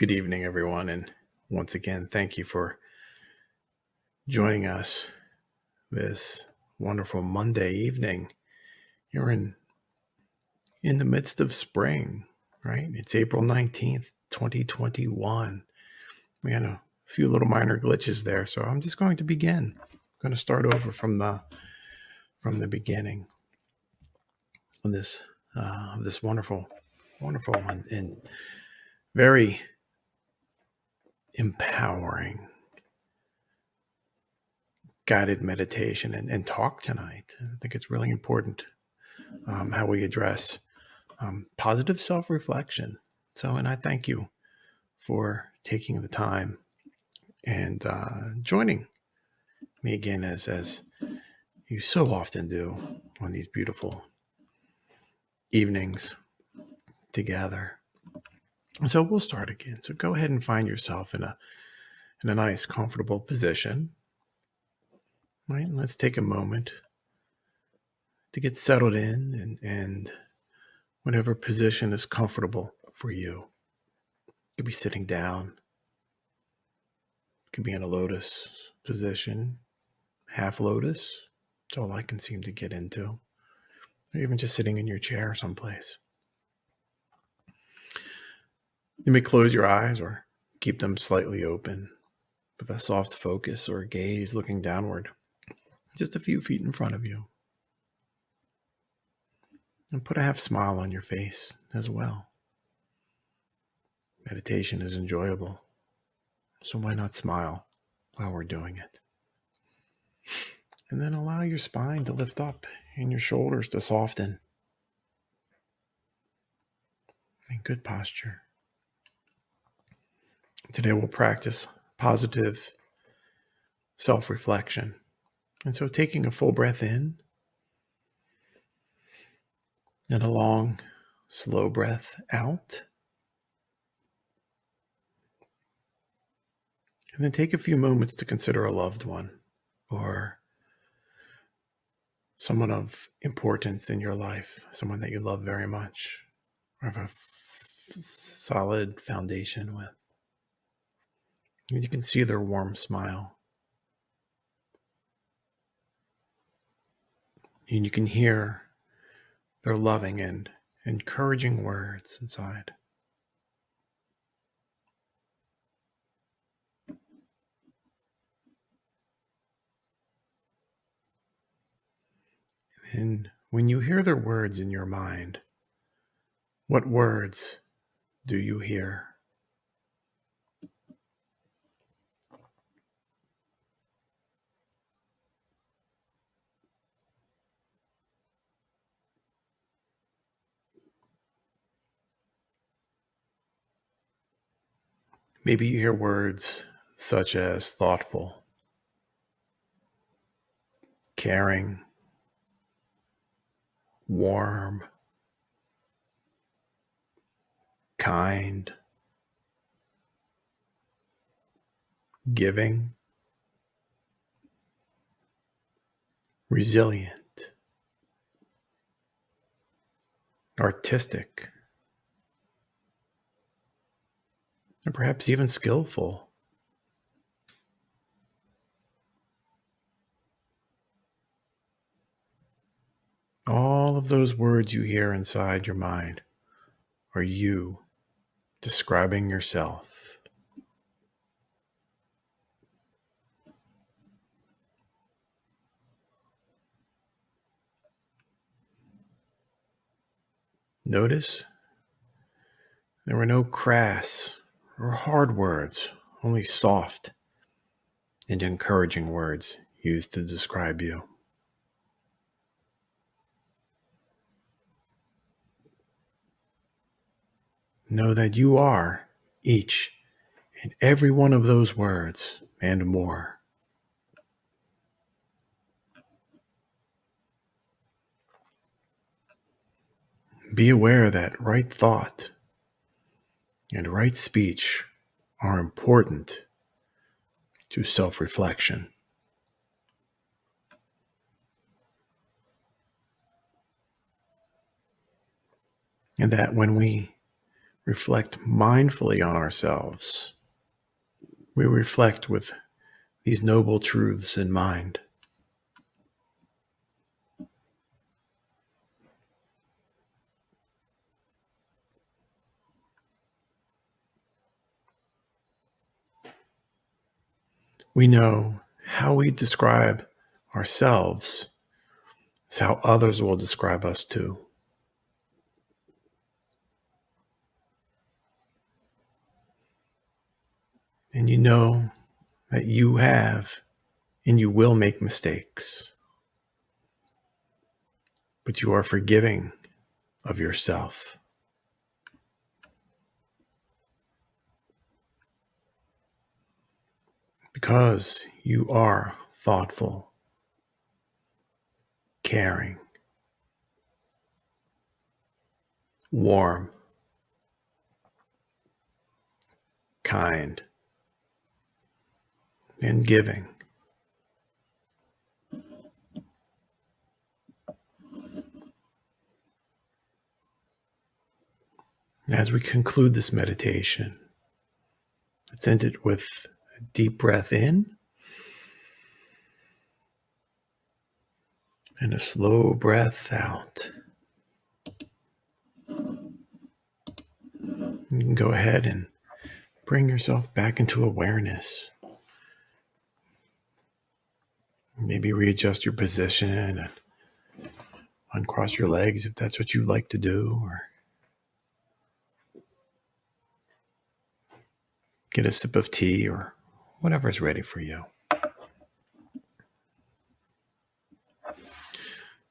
Good evening, everyone. And once again, thank you for joining us this wonderful Monday evening. You're in the midst of spring, right? It's April 19th, 2021. We had a few little minor glitches there, so I'm just going to begin. I'm going to start over from the beginning of this wonderful and very empowering guided meditation and talk tonight. I think it's really important how we address positive self-reflection. And I thank you for taking the time and joining me again as you so often do on these beautiful evenings together. So we'll start again. So go ahead and find yourself in a nice, comfortable position. Right? And let's take a moment to get settled in and whatever position is comfortable for you. You could be sitting down. Could be in a lotus position, half lotus. It's all I can seem to get into. Or even just sitting in your chair someplace. You may close your eyes or keep them slightly open with a soft focus or gaze looking downward, just a few feet in front of you. And put a half smile on your face as well. Meditation is enjoyable, so why not smile while we're doing it? And then allow your spine to lift up and your shoulders to soften. In good posture. Today we'll practice positive self-reflection. And so taking a full breath in and a long, slow breath out. And then take a few moments to consider a loved one or someone of importance in your life, someone that you love very much or have a solid foundation with. And you can see their warm smile. And you can hear their loving and encouraging words inside. And when you hear their words in your mind, what words do you hear? Maybe you hear words such as thoughtful, caring, warm, kind, giving, resilient, artistic, and perhaps even skillful. All of those words you hear inside your mind are you describing yourself. Notice there were no crass or hard words, only soft and encouraging words used to describe you. Know that you are each and every one of those words and more. Be aware that right thought and right speech are important to self-reflection. And that when we reflect mindfully on ourselves, we reflect with these noble truths in mind. We know how we describe ourselves is how others will describe us too. And you know that you have and you will make mistakes, but you are forgiving of yourself. Because you are thoughtful, caring, warm, kind, and giving. As we conclude this meditation, let's end it with a deep breath in and a slow breath out. You can go ahead and bring yourself back into awareness. Maybe readjust your position and uncross your legs if that's what you like to do, or get a sip of tea or whatever's ready for you.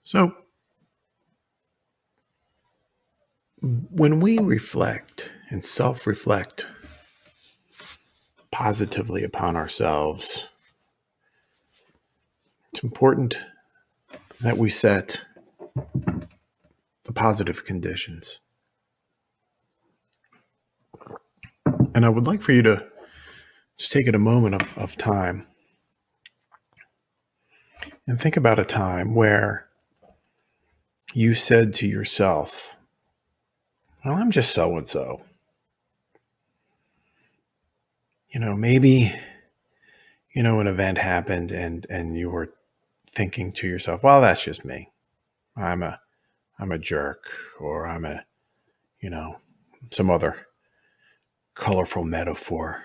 So, when we reflect and self-reflect positively upon ourselves, it's important that we set the positive conditions. And I would like for you to just take it a moment of time and think about a time where you said to yourself, well, I'm just so-and-so. Maybe, an event happened and you were thinking to yourself, well, that's just me. I'm a jerk, or I'm some other colorful metaphor.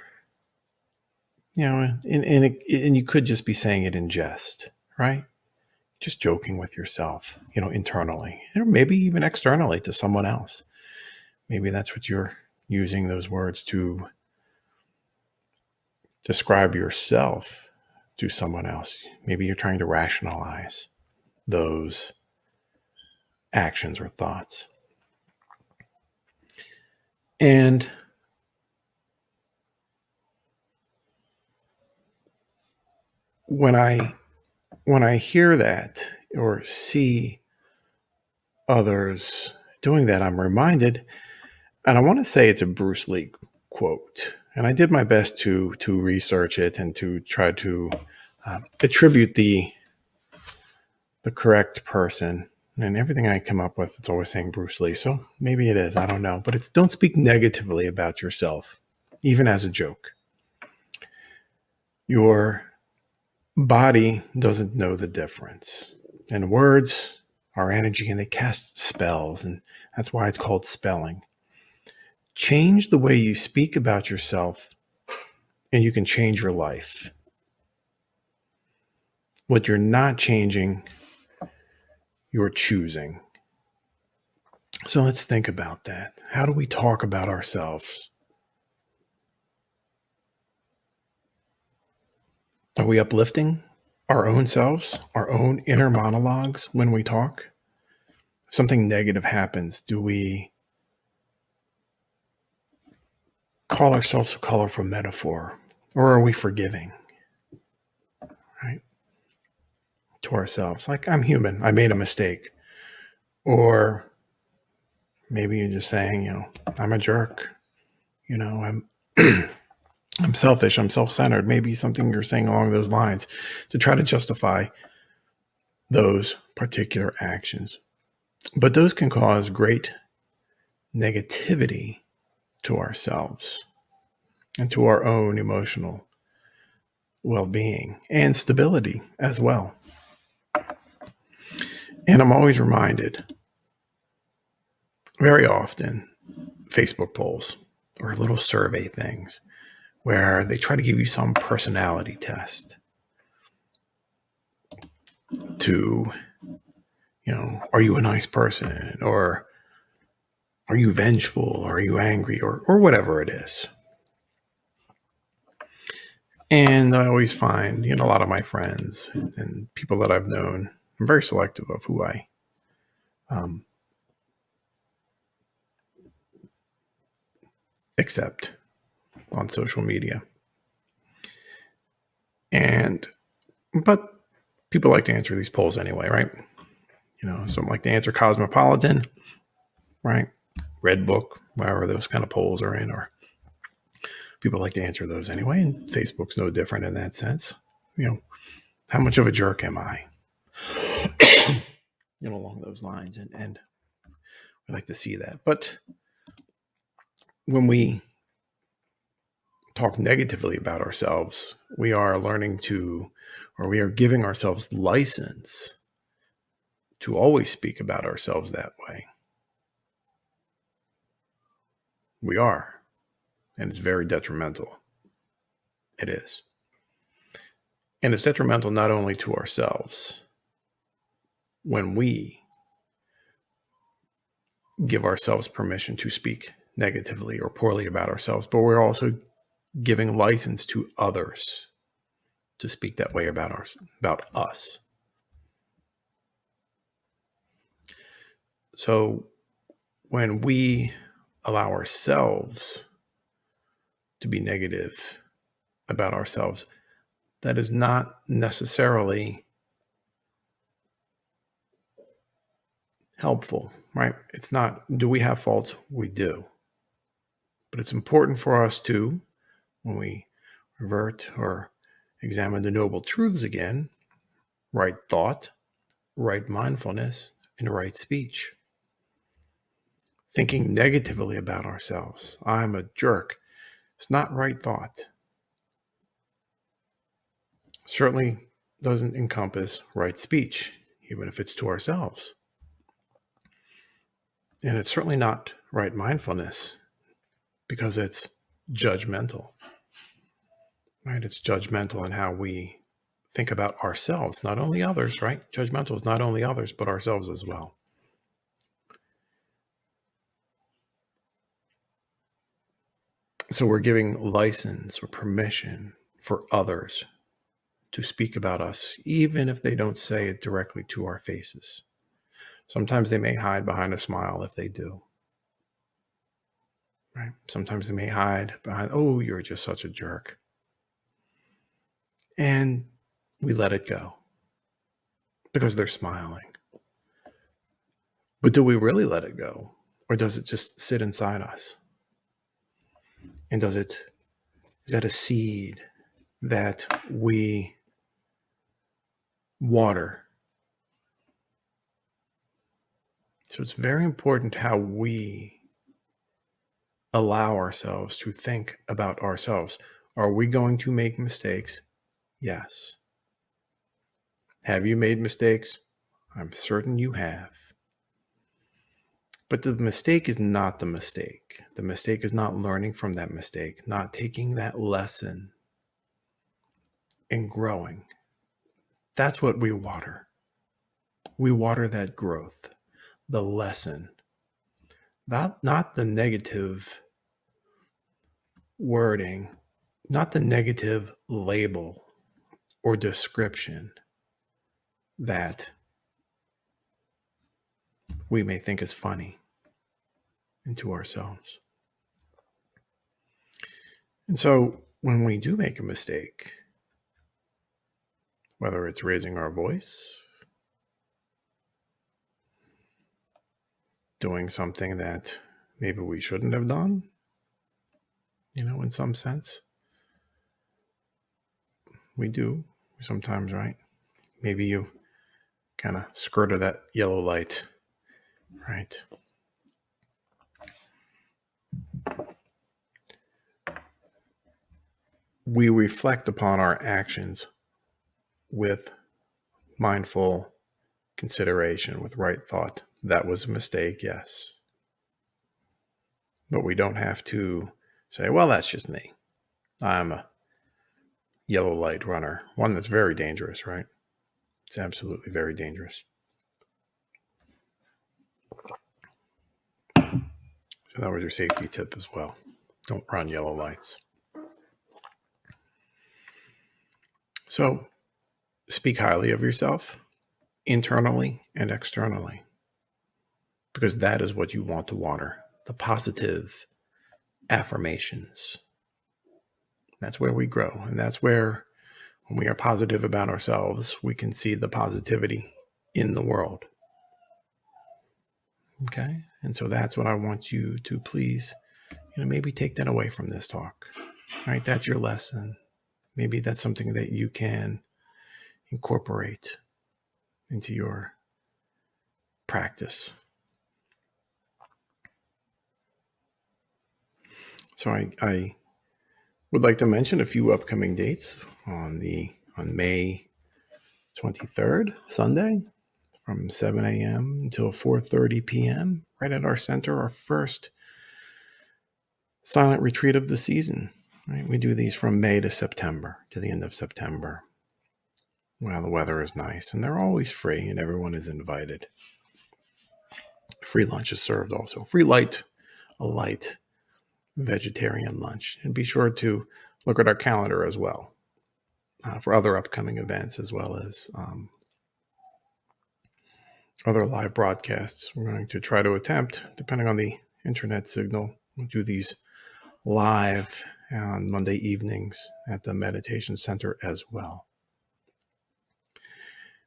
And you could just be saying it in jest, right? Just joking with yourself, internally, or maybe even externally to someone else. Maybe that's what you're using those words to describe yourself to someone else. Maybe you're trying to rationalize those actions or thoughts. And when I hear that or see others doing that, I'm reminded, and I want to say it's a Bruce Lee quote, and I did my best to research it and to try to attribute the correct person. And everything I come up with, it's always saying Bruce Lee. So maybe it is, I don't know. But it's, don't speak negatively about yourself, even as a joke. Your body doesn't know the difference. And words are energy, and they cast spells. And that's why it's called spelling. Change the way you speak about yourself, and you can change your life. What you're not changing, you're choosing. So let's think about that. How do we talk about ourselves? Are we uplifting our own selves, our own inner monologues when we talk? If something negative happens, do we call ourselves a colorful metaphor? Or are we forgiving, right? To ourselves, like, I'm human, I made a mistake. Or maybe you're just saying, I'm a jerk. I'm I'm selfish, I'm self-centered. Maybe something you're saying along those lines to try to justify those particular actions. But those can cause great negativity to ourselves and to our own emotional well-being and stability as well. And I'm always reminded very often, Facebook polls or little survey things where they try to give you some personality test to, are you a nice person, or are you vengeful, or are you angry, or whatever it is. And I always find, a lot of my friends and people that I've known, I'm very selective of who I accept on social media. But people like to answer these polls anyway, right? Some like to answer Cosmopolitan, right? Red Book, wherever those kind of polls are in, or people like to answer those anyway. And Facebook's no different in that sense. How much of a jerk am I? Along those lines. And we like to see that. But when we talk negatively about ourselves, we are learning to, or we are giving ourselves license to always speak about ourselves that way. We are. And it's very detrimental. It is. And it's detrimental not only to ourselves when we give ourselves permission to speak negatively or poorly about ourselves, but we're also giving license to others to speak that way about us. So when we allow ourselves to be negative about ourselves, that is not necessarily helpful, right? It's not, do we have faults? We do. But it's important for us to, when we revert or examine the noble truths again, right thought, right mindfulness, and right speech. Thinking negatively about ourselves, I'm a jerk, it's not right thought. Certainly doesn't encompass right speech, even if it's to ourselves. And it's certainly not right mindfulness, because it's judgmental, right? It's judgmental in how we think about ourselves, not only others, right? Judgmental is not only others, but ourselves as well. So we're giving license or permission for others to speak about us, even if they don't say it directly to our faces. Sometimes they may hide behind a smile if they do. Right? Sometimes they may hide behind, oh, you're just such a jerk. And we let it go because they're smiling. But do we really let it go? Or does it just sit inside us? And is that a seed that we water? So it's very important how we allow ourselves to think about ourselves. Are we going to make mistakes? Yes. Have you made mistakes? I'm certain you have. But the mistake is not the mistake. The mistake is not learning from that mistake, not taking that lesson and growing. That's what we water. We water that growth, the lesson, not the negative wording, not the negative label or description that we may think is funny into ourselves. And so when we do make a mistake, whether it's raising our voice, doing something that maybe we shouldn't have done, in some sense, we do sometimes, right? Maybe you kind of skirted that yellow light, right? we reflect upon our actions with mindful consideration, with right thought. That was a mistake, yes. But we don't have to say, well, that's just me. I'm a yellow light runner. One that's very dangerous, right? It's absolutely very dangerous. So that was your safety tip as well. Don't run yellow lights. So speak highly of yourself, internally and externally, because that is what you want to water. The positive affirmations. That's where we grow. And that's where, when we are positive about ourselves, we can see the positivity in the world. Okay? And so that's what I want you to please, maybe take that away from this talk. Right? That's your lesson. Maybe that's something that you can incorporate into your practice. So I would like to mention a few upcoming dates on May 23rd, Sunday, from 7 a.m. until 4:30 p.m. right at our center, our first silent retreat of the season. Right? We do these from May to September, to the end of September. Well, the weather is nice, and they're always free, and everyone is invited. Free lunch is served also. A light vegetarian lunch. And be sure to look at our calendar as well for other upcoming events, as well as other live broadcasts. We're going to try to attempt, depending on the internet signal, we'll do these live on Monday evenings at the meditation center as well.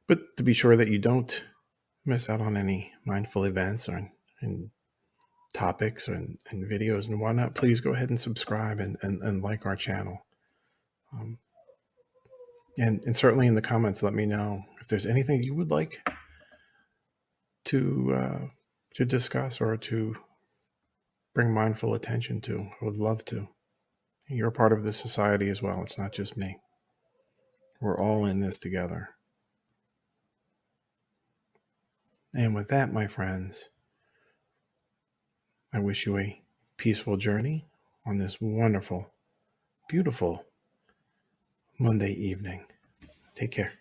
But to be sure that you don't miss out on any mindful events or and topics and videos and whatnot, please go ahead and subscribe and like our channel. And certainly in the comments, let me know if there's anything you would like to discuss or to bring mindful attention to. I would love to. You're a part of this society as well. It's not just me. We're all in this together. And with that, my friends, I wish you a peaceful journey on this wonderful, beautiful Monday evening. Take care.